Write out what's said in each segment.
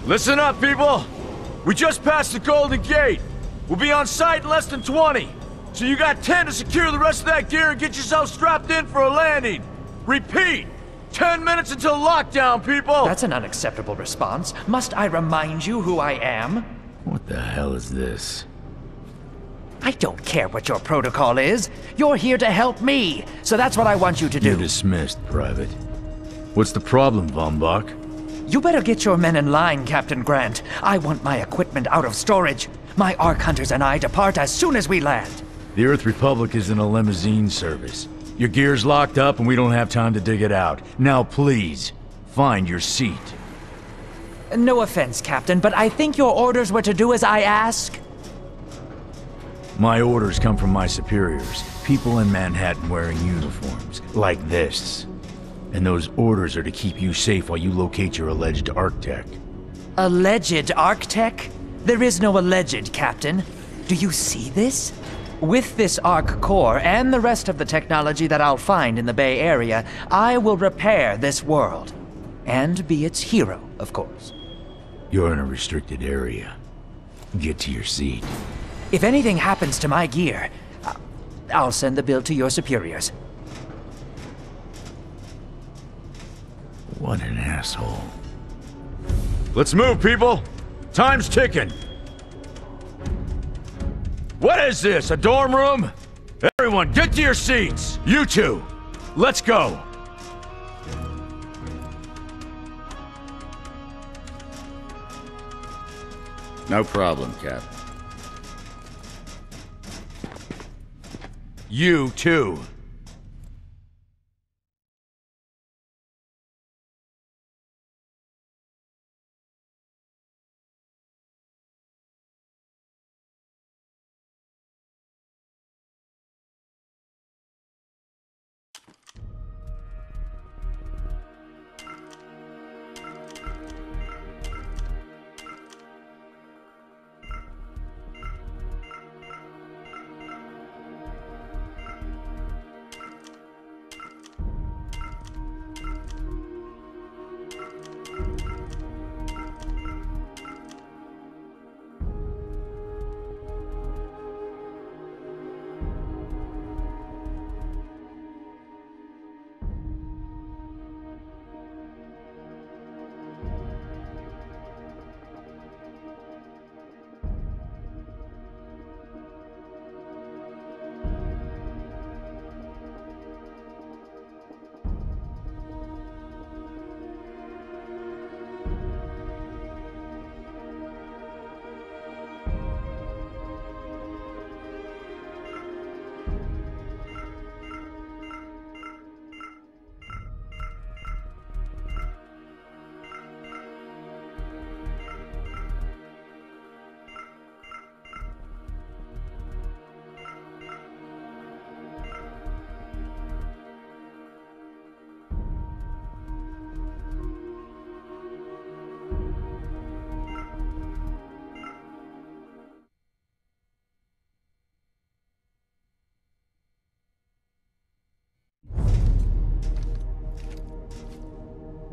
Listen up, people! We just passed the Golden Gate. We'll be on site in less than 20. So you got 10 to secure the rest of that gear and get yourself strapped in for a landing. Repeat! 10 minutes until lockdown, people! That's an unacceptable response. Must I remind you who I am? What the hell is this? I don't care what your protocol is. You're here to help me, so that's what I want you to do. You're dismissed, Private. What's the problem, Von Bach? You better get your men in line, Captain Grant. I want my equipment out of storage. My Ark Hunters and I depart as soon as we land. The Earth Republic is in a limousine service. Your gear's locked up and we don't have time to dig it out. Now please, find your seat. No offense, Captain, but I think your orders were to do as I ask. My orders come from my superiors. People in Manhattan wearing uniforms, like this. And those orders are to keep you safe while you locate your alleged Arctech. Alleged Arctech? There is no alleged, Captain. Do you see this? With this Ark core and the rest of the technology that I'll find in the Bay Area, I will repair this world. And be its hero, of course. You're in a restricted area. Get to your seat. If anything happens to my gear, I'll send the bill to your superiors. What an asshole. Let's move, people! Time's ticking! What is this, a dorm room? Everyone, get to your seats! You two, let's go! No problem, Cap. You too.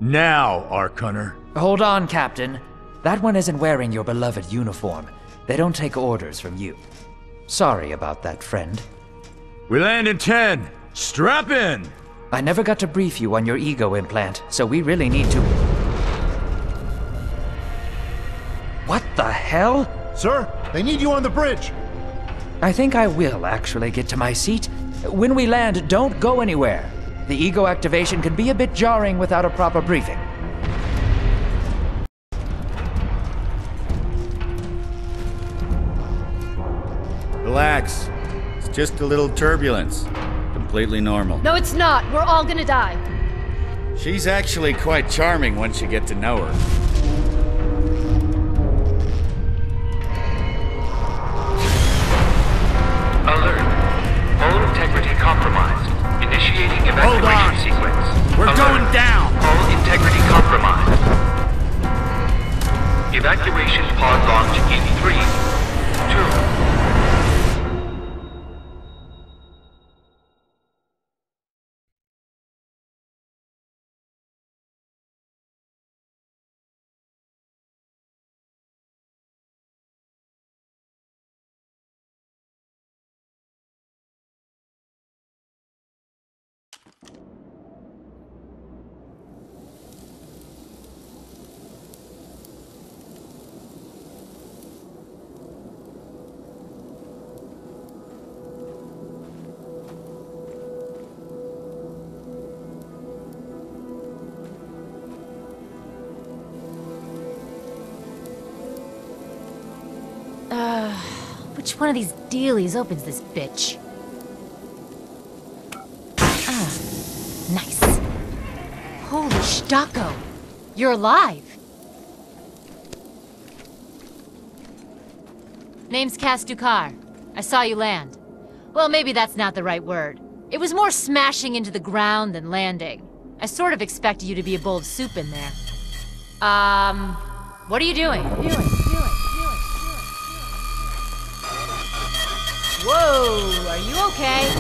Now, Ark Hunter. Hold on, Captain. That one isn't wearing your beloved uniform. They don't take orders from you. Sorry about that, friend. We land in 10. Strap in! I never got to brief you on your ego implant, so we really need to... What the hell? Sir, they need you on the bridge. I think I will actually get to my seat. When we land, don't go anywhere. The ego activation can be a bit jarring without a proper briefing. Relax. It's just a little turbulence. Completely normal. No, it's not. We're all gonna die. She's actually quite charming once you get to know her. Alert. All integrity compromised. Initiating evacuation sequence. We're Alert. going down! All integrity compromised. Evacuation pod launch in 3, 2, Which one of these dealies opens this bitch? Nice. Holy Stocko! You're alive! Name's Kastukar. I saw you land. Well, maybe that's not the right word. It was more smashing into the ground than landing. I sort of expected you to be a bowl of soup in there. What are you doing? Whoa, are you okay?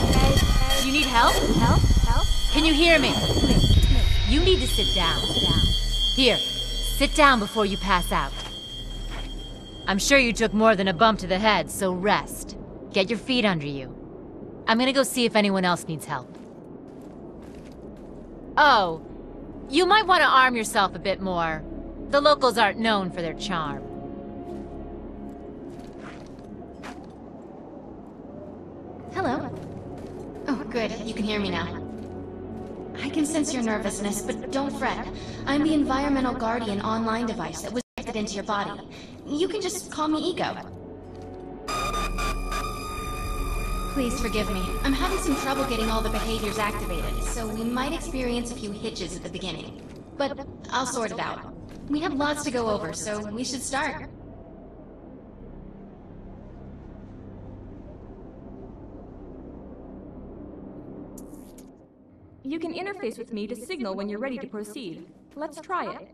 Do you need help? Can you hear me? You need to sit down. Here, sit down before you pass out. I'm sure you took more than a bump to the head, so rest. Get your feet under you. I'm gonna go see if anyone else needs help. Oh, you might want to arm yourself a bit more. The locals aren't known for their charm. Hello. Oh, good. You can hear me now. I can sense your nervousness, but don't fret. I'm the Environmental Guardian online device that was connected into your body. You can just call me Ego. Please forgive me. I'm having some trouble getting all the behaviors activated, so we might experience a few hitches at the beginning. But I'll sort it out. We have lots to go over, so we should start. You can interface with me to signal when you're ready to proceed. Let's try it.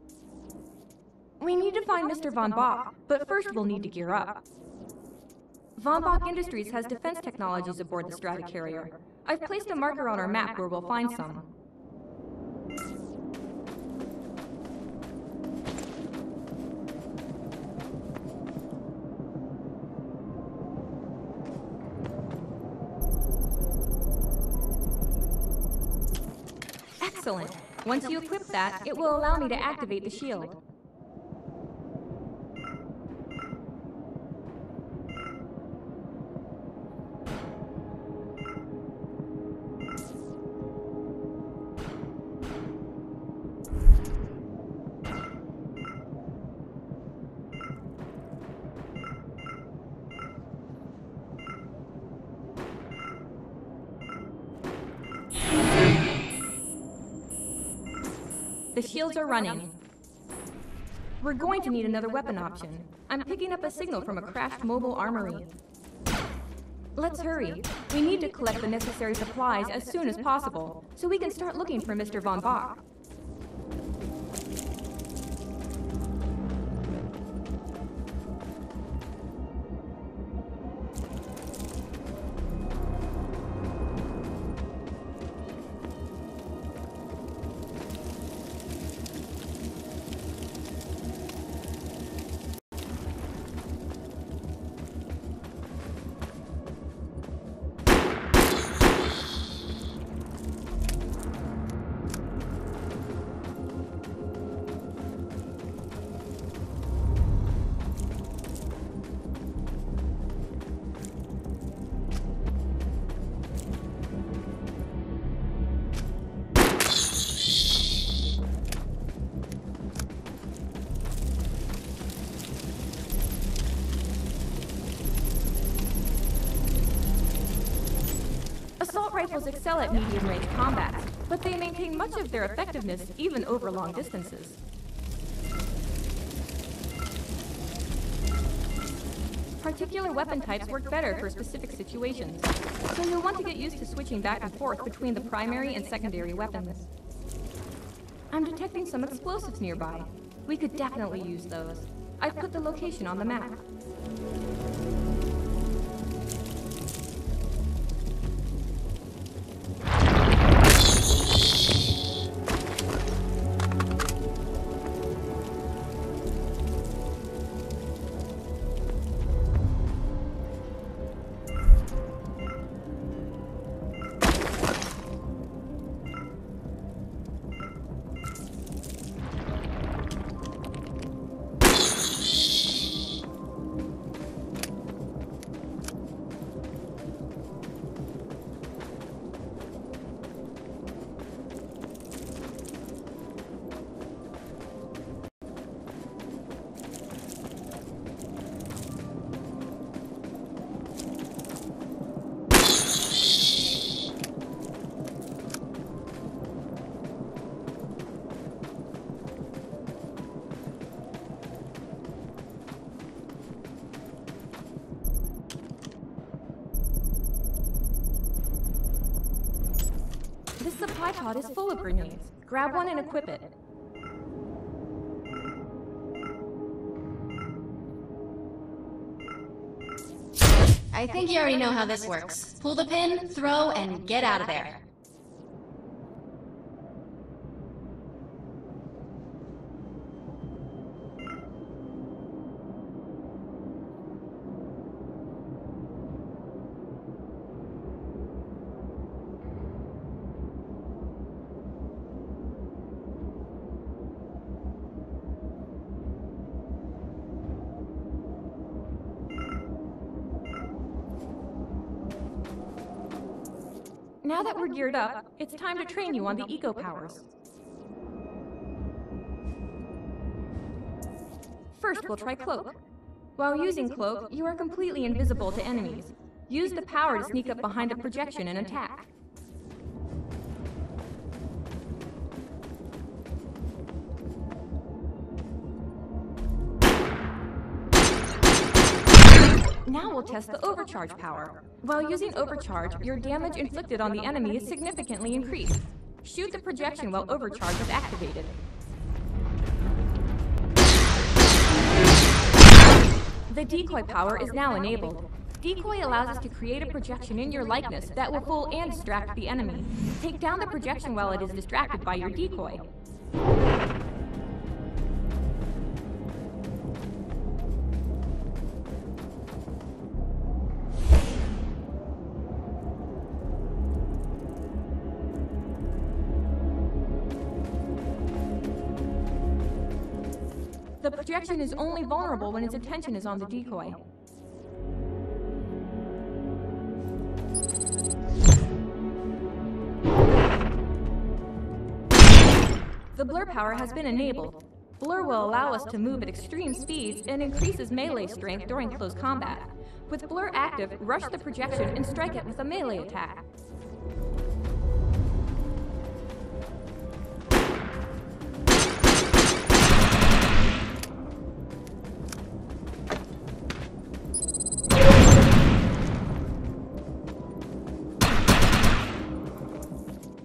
We need to find Mr. Von Bach, but first we'll need to gear up. Von Bach Industries has defense technologies aboard the Stratocarrier. I've placed a marker on our map where we'll find some. Excellent. Once you equip that, it will allow me to activate the shield. The shields are running. We're going to need another weapon option. I'm picking up a signal from a crashed mobile armory. Let's hurry. We need to collect the necessary supplies as soon as possible, so we can start looking for Mr. Von Bach. Assault rifles excel at medium-range combat, but they maintain much of their effectiveness even over long distances. Particular weapon types work better for specific situations, so you'll want to get used to switching back and forth between the primary and secondary weapons. I'm detecting some explosives nearby. We could definitely use those. I've put the location on the map. supply pod is full of grenades. Grab one and equip it. I think you already know how this works. Pull the pin, throw, and get out of there. Now that we're geared up, it's time to train you on the eco powers. First, we'll try Cloak. While using Cloak, you are completely invisible to enemies. Use the power to sneak up behind a projection and attack. Now we'll test the overcharge power. While using overcharge, your damage inflicted on the enemy is significantly increased. Shoot the projection while overcharge is activated. The decoy power is now enabled. Decoy allows us to create a projection in your likeness that will fool and distract the enemy. Take down the projection while it is distracted by your decoy. The projection is only vulnerable when its attention is on the decoy. The blur power has been enabled. Blur will allow us to move at extreme speeds and increases melee strength during close combat. With Blur active, rush the projection and strike it with a melee attack.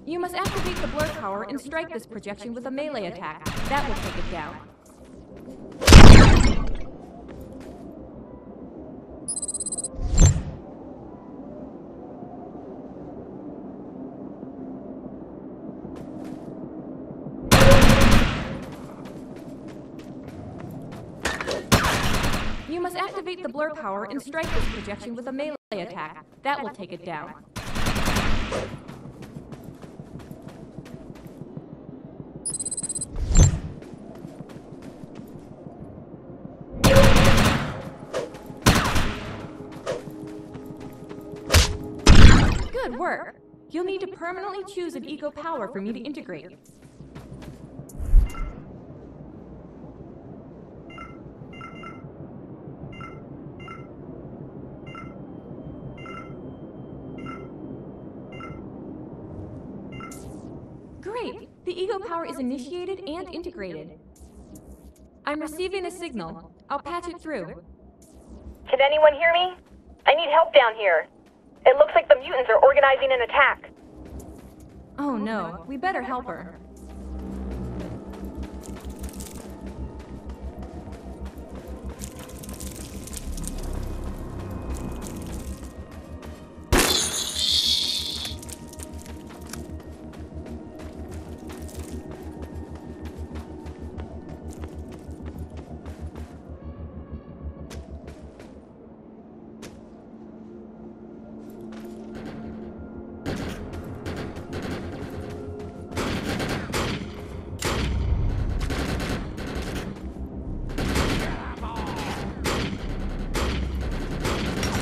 You must activate the blur power and strike this projection with a melee attack. That will take it down. You must activate the blur power and strike this projection with a melee attack. That will take it down. Good work! You'll need to permanently choose an eco power for me to integrate. Great! The eco power is initiated and integrated. I'm receiving a signal. I'll patch it through. Can anyone hear me? I need help down here. It looks like the mutants are organizing an attack. Oh no, we better help her.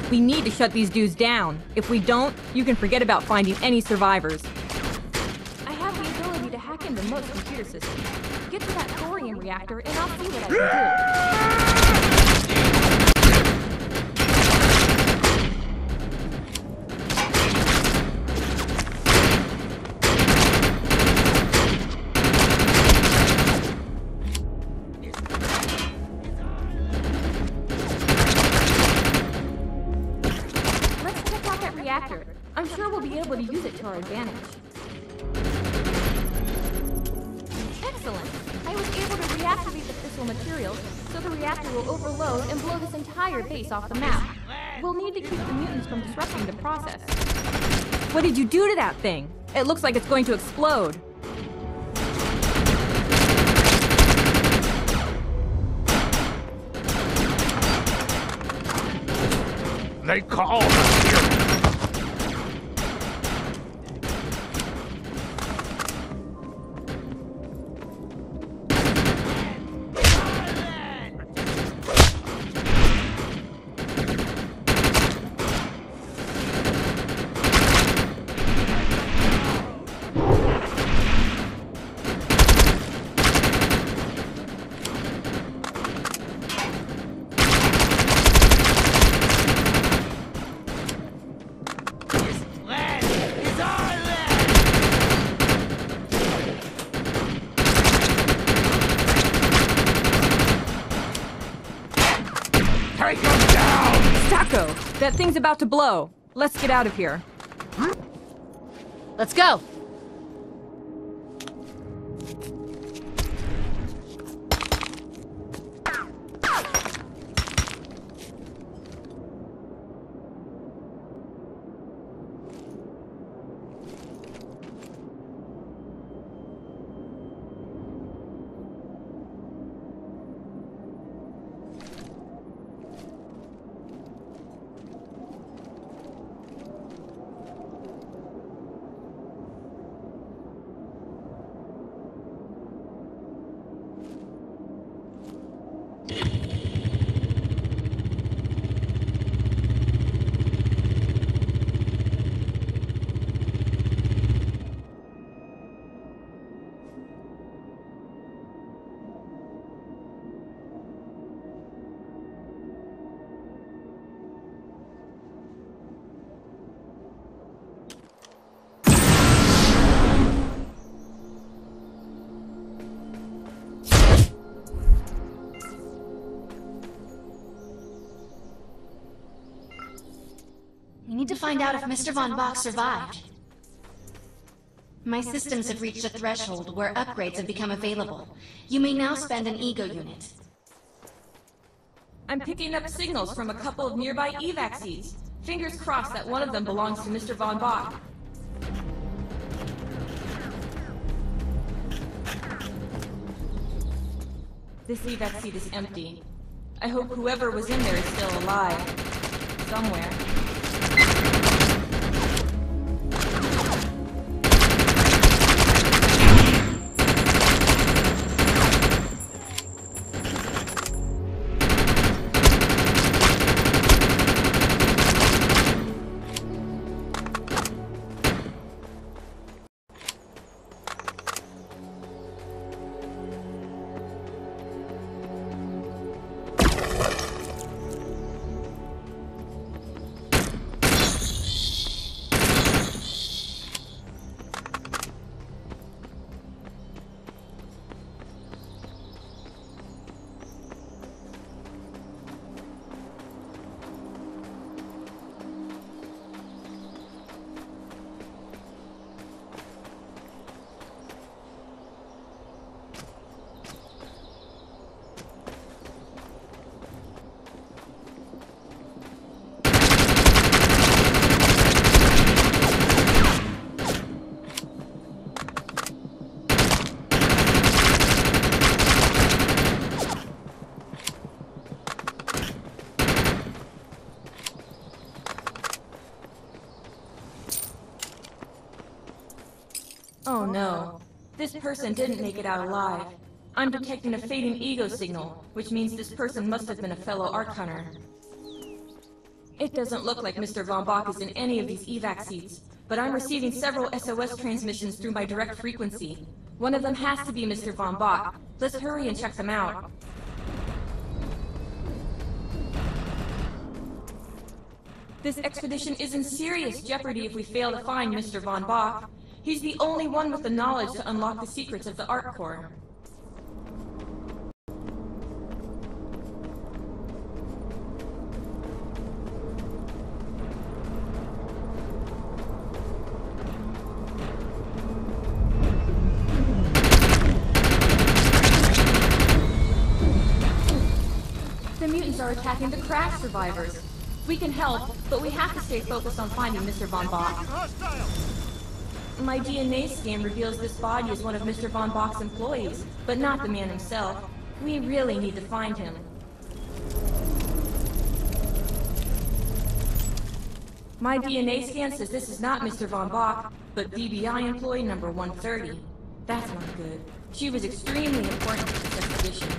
We need to shut these dudes down. If we don't, you can forget about finding any survivors. I have the ability to hack into most computer systems. Get to that thorium reactor and I'll see what I can do. I'm sure we'll be able to use it to our advantage. Excellent. I was able to reactivate the fissile materials, so the reactor will overload and blow this entire base off the map. We'll need to keep the mutants from disrupting the process. What did you do to that thing? It looks like it's going to explode. They call us here. That thing's about to blow. Let's get out of here. Let's go! We need to find out if Mr. Von Bach survived. My systems have reached a threshold where upgrades have become available. You may now spend an ego unit. I'm picking up signals from a couple of nearby evac seats. Fingers crossed that one of them belongs to Mr. Von Bach. This evac seat is empty. I hope whoever was in there is still alive. Somewhere. Oh no. This person didn't make it out alive. I'm detecting a fading ego signal, which means this person must have been a fellow Ark Hunter. It doesn't look like Mr. Von Bach is in any of these evac seats, but I'm receiving several SOS transmissions through my direct frequency. One of them has to be Mr. Von Bach. Let's hurry and check them out. This expedition is in serious jeopardy if we fail to find Mr. Von Bach. He's the only one with the knowledge to unlock the secrets of the Ark Core. are attacking the crash survivors. We can help, but we have to stay focused on finding Mr. Von Bach. My DNA scan reveals this body is one of Mr. Von Bach's employees, but not the man himself. We really need to find him. My DNA scan says this is not Mr. Von Bach, but VBI employee number 130. That's not good. She was extremely important to this expedition.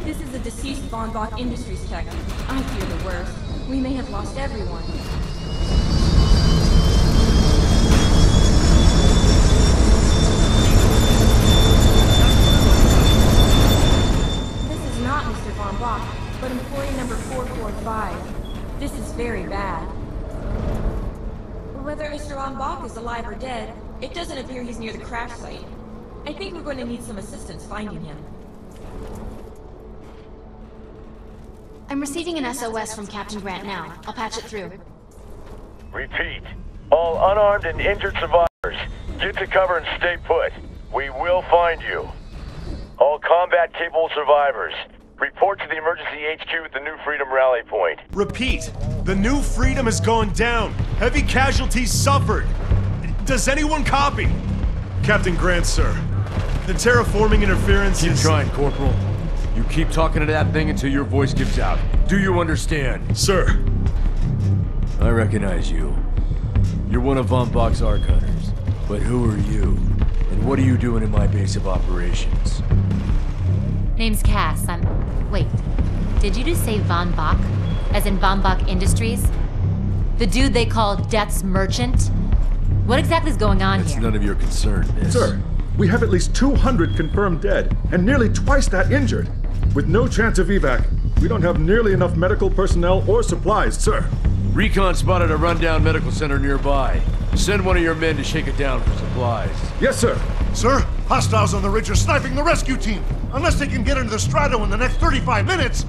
This is a deceased Von Bach Industries tech. I fear the worst. We may have lost everyone. This is not Mr. Von Bach, but employee number 445. This is very bad. Whether Mr. Von Bach is alive or dead, it doesn't appear he's near the crash site. I think we're going to need some assistance finding him. I'm receiving an SOS from Captain Grant now. I'll patch it through. Repeat. All unarmed and injured survivors, get to cover and stay put. We will find you. All combat-capable survivors, report to the emergency HQ at the New Freedom Rally Point. Repeat. The New Freedom has gone down. Heavy casualties suffered. Does anyone copy? Captain Grant, sir. The terraforming interference Keep is... trying, Corporal. You keep talking to that thing until your voice gives out. Do you understand? Sir. I recognize you. You're one of Von Bach's ARC hunters. But who are you? And what are you doing in my base of operations? Name's Cass. Wait. Did you just say Von Bach? As in Von Bach Industries? The dude they call Death's Merchant? What exactly is going on It's here? none of your concern, miss. Sir, we have at least 200 confirmed dead, and nearly twice that injured. With no chance of evac, we don't have nearly enough medical personnel or supplies, sir. Recon spotted a rundown medical center nearby. Send one of your men to shake it down for supplies. Yes, sir. Sir, hostiles on the ridge are sniping the rescue team. Unless they can get into the Strato in the next 35 minutes.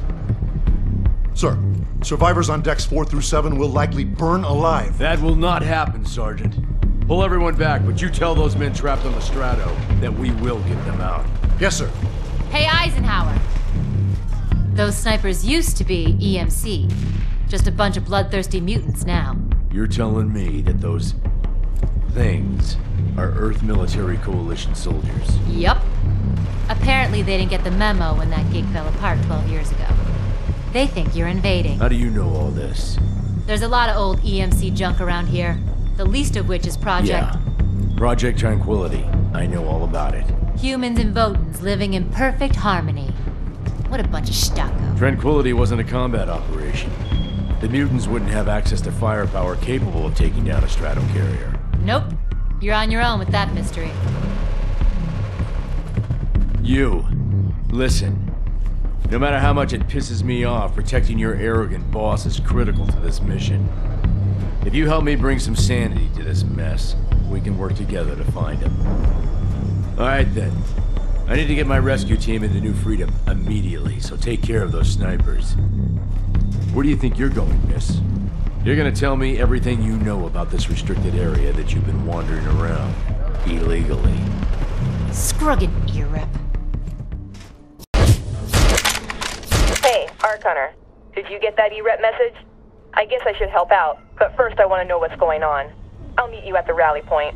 Sir, survivors on decks 4 through 7 will likely burn alive. That will not happen, Sergeant. Pull everyone back, but you tell those men trapped on the Strato that we will get them out. Yes, sir. Hey, Eisenhower. Those snipers used to be EMC. Just a bunch of bloodthirsty mutants now. You're telling me that those things are Earth Military Coalition soldiers? Yup. Apparently they didn't get the memo when that gig fell apart 12 years ago. They think you're invading. How do you know all this? There's a lot of old EMC junk around here. The least of which is Yeah. Project Tranquility. I know all about it. Humans and Votans living in perfect harmony. What a bunch of stucco. Tranquility wasn't a combat operation. The mutants wouldn't have access to firepower capable of taking down a Stratocarrier. Nope. You're on your own with that mystery. You. Listen. No matter how much it pisses me off, protecting your arrogant boss is critical to this mission. If you help me bring some sanity to this mess, we can work together to find him. Alright then. I need to get my rescue team into New Freedom immediately, so take care of those snipers. Where do you think you're going, miss? You're gonna tell me everything you know about this restricted area that you've been wandering around illegally. Scruggin' ear rep. Hey, Arc Hunter. Did you get that E-Rep message? I guess I should help out, but first I want to know what's going on. I'll meet you at the rally point.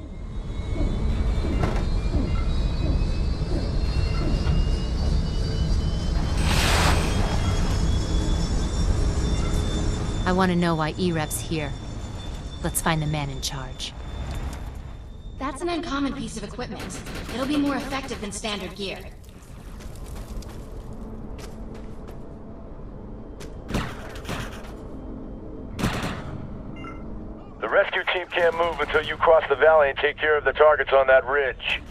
I want to know why E-Rep's here. Let's find the man in charge. That's an uncommon piece of equipment. It'll be more effective than standard gear. The rescue team can't move until you cross the valley and take care of the targets on that ridge.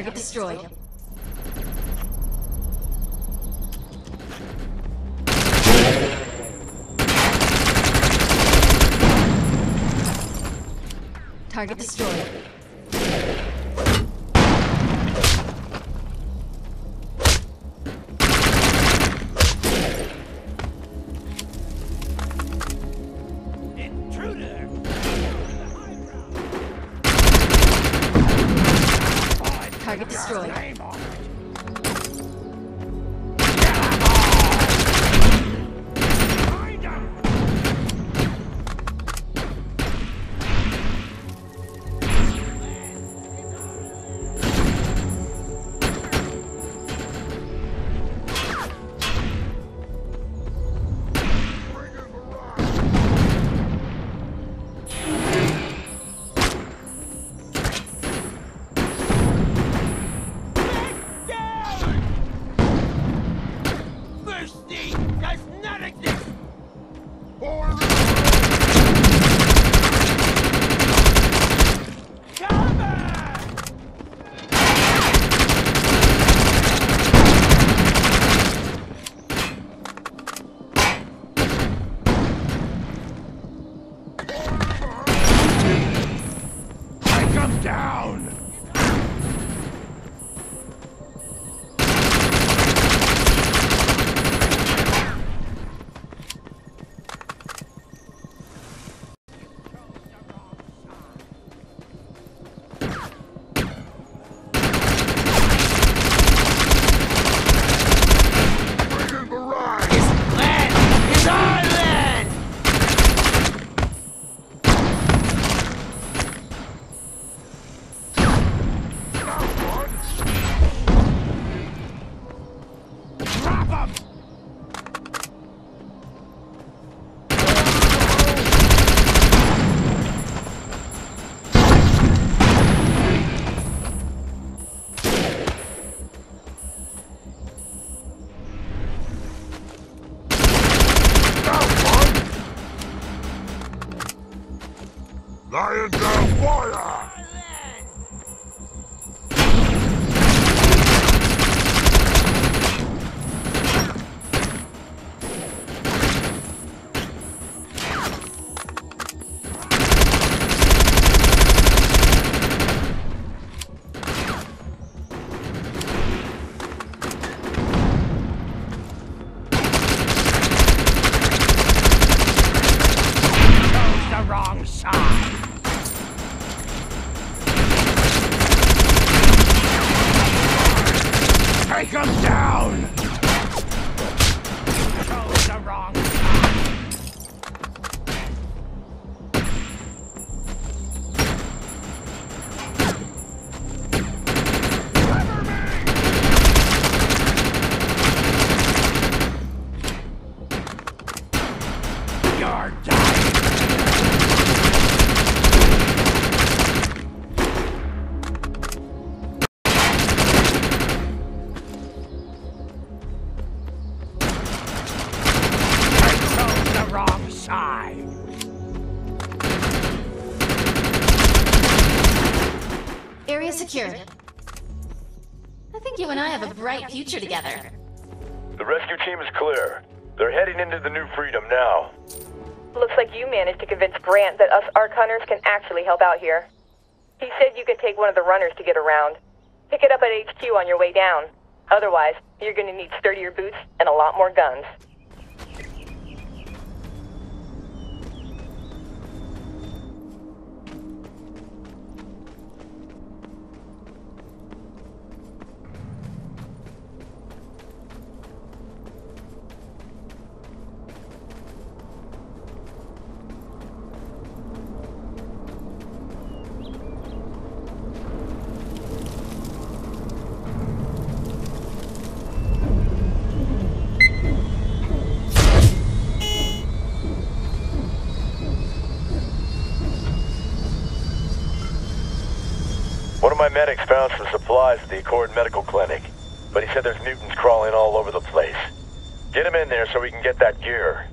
Target destroyed. Target destroyed. Target destroyed. Lions down fire! Take him down! Chose the wrong You're dying! Wrong side. Area secured. I think you and I have a bright future together. The rescue team is clear. They're heading into the New Freedom now. Looks like you managed to convince Grant that us Ark Hunters can actually help out here. He said you could take one of the runners to get around. Pick it up at HQ on your way down. Otherwise, you're gonna need sturdier boots and a lot more guns. One of my medics found some supplies at the Accord Medical Clinic, but he said there's mutants crawling all over the place. Get him in there so we can get that gear.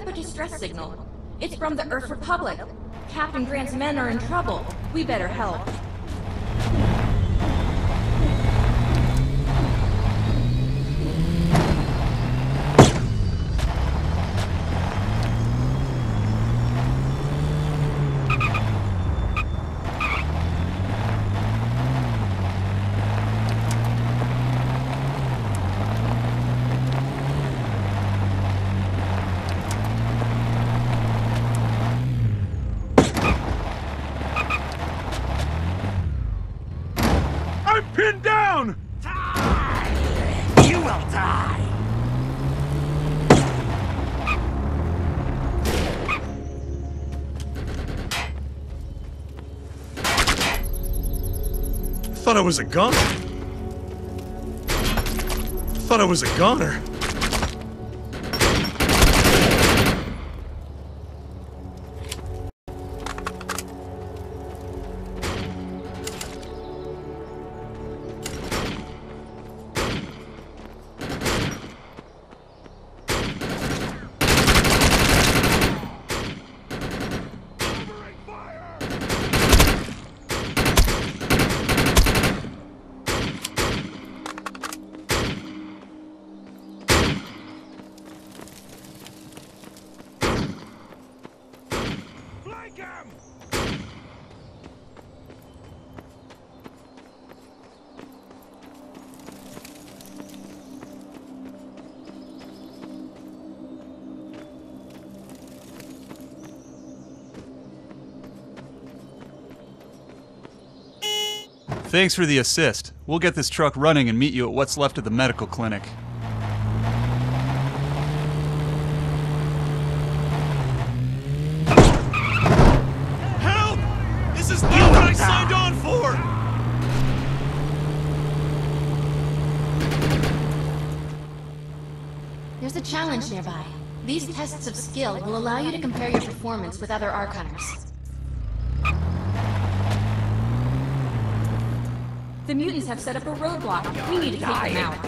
up a distress signal. It's from the Earth Republic. Captain Grant's men are in trouble. We better help. Pinned down! Die! You will die! Thought I was a goner. Thought I was a goner. Thanks for the assist. We'll get this truck running and meet you at what's left of the medical clinic. Help! This is not what I signed on for! There's a challenge nearby. These tests of skill will allow you to compare your performance with other Ark Hunters. The mutants have set up a roadblock. We need to take them out.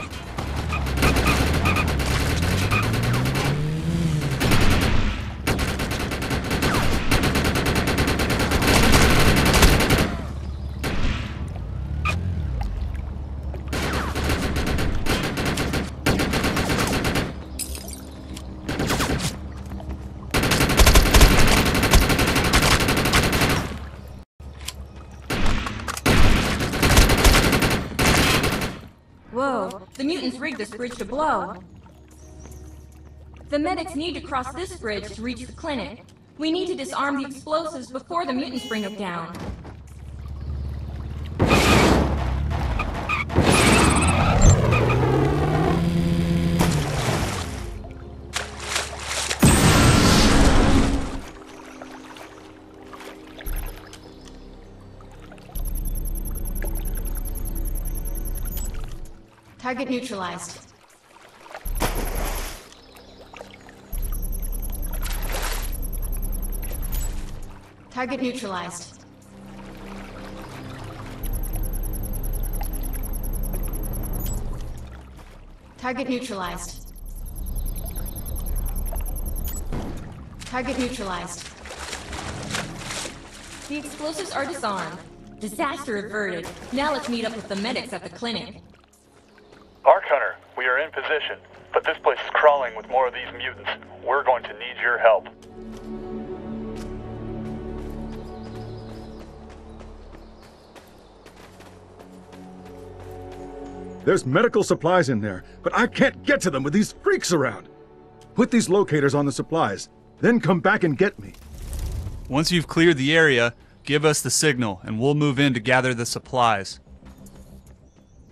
Whoa, the mutants rigged this bridge to blow. The medics need to cross this bridge to reach the clinic. We need to disarm the explosives before the mutants bring them down. Target neutralized. Target neutralized. Target neutralized. Target neutralized. The explosives are disarmed. Disaster averted. Now let's meet up with the medics at the clinic. Ark Hunter, we are in position, but this place is crawling with more of these mutants. We're going to need your help. There's medical supplies in there, but I can't get to them with these freaks around. Put these locators on the supplies, then come back and get me. Once you've cleared the area, give us the signal, and we'll move in to gather the supplies.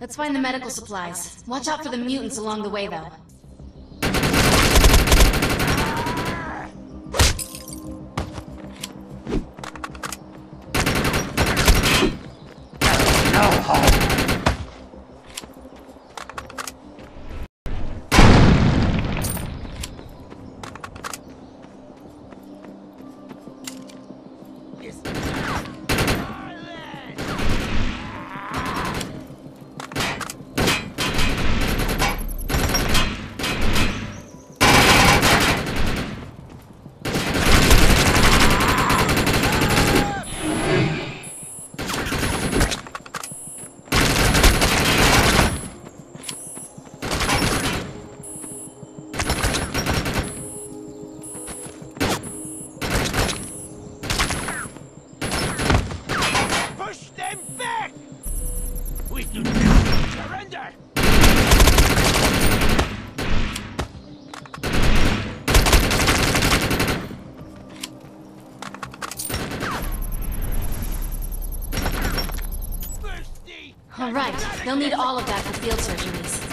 Let's find the medical supplies. Watch out for the mutants along the way, though. No hope. All right, they'll need all of that for field surgeries.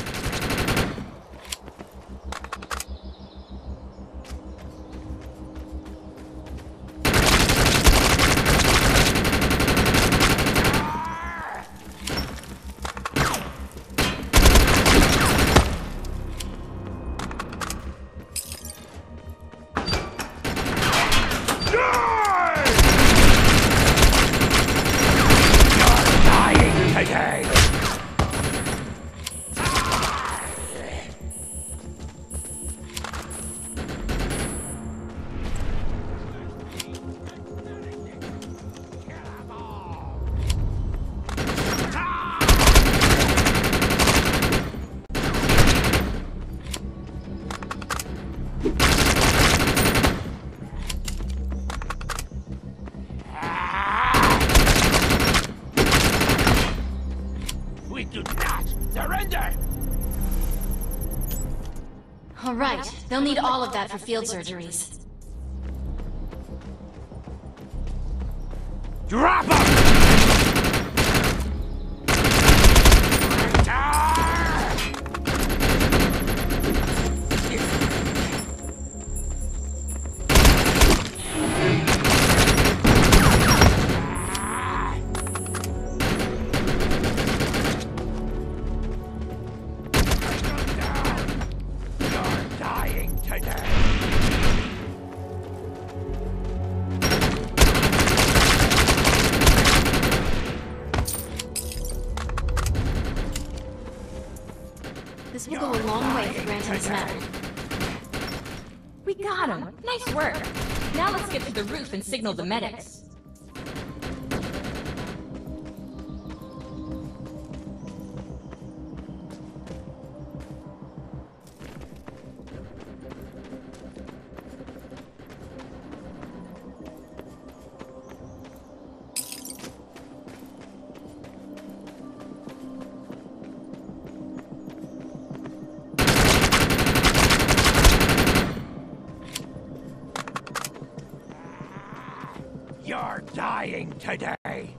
All right, they'll need all of that for field surgeries. Drop him! This will go a long way for Granton's men. We got him. Nice work. Now let's get to the roof and signal the medics. You're dying today!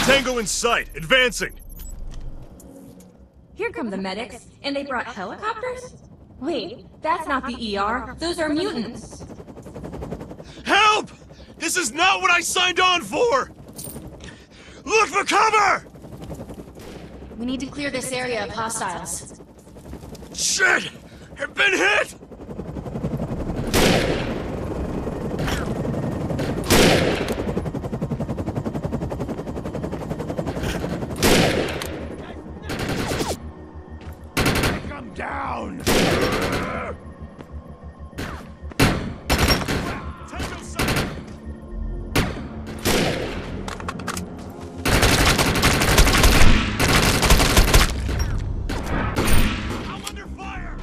Tango in sight, advancing! Here come the medics, and they brought helicopters? Wait, that's not the ER, those are mutants! Help! This is not what I signed on for! Look for cover! We need to clear this area of hostiles. Shit! I've been hit! Down! I'm under fire!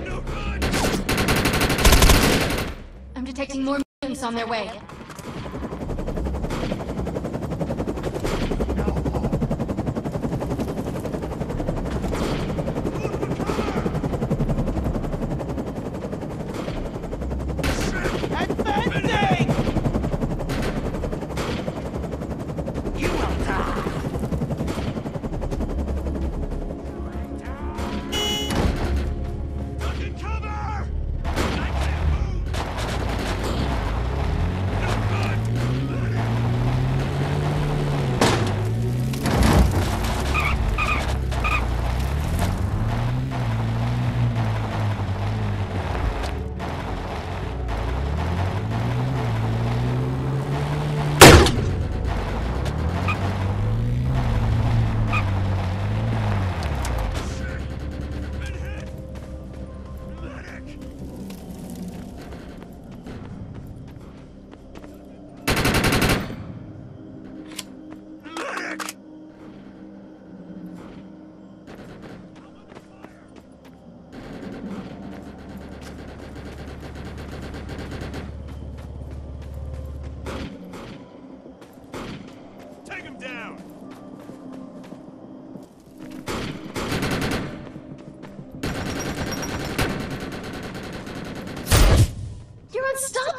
No good! I'm detecting more mutants on their way. No good!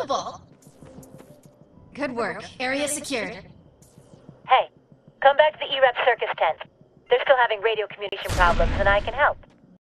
Unbelievable! Good work. Area secured. Hey, come back to the EREP circus tent. They're still having radio communication problems, and I can help.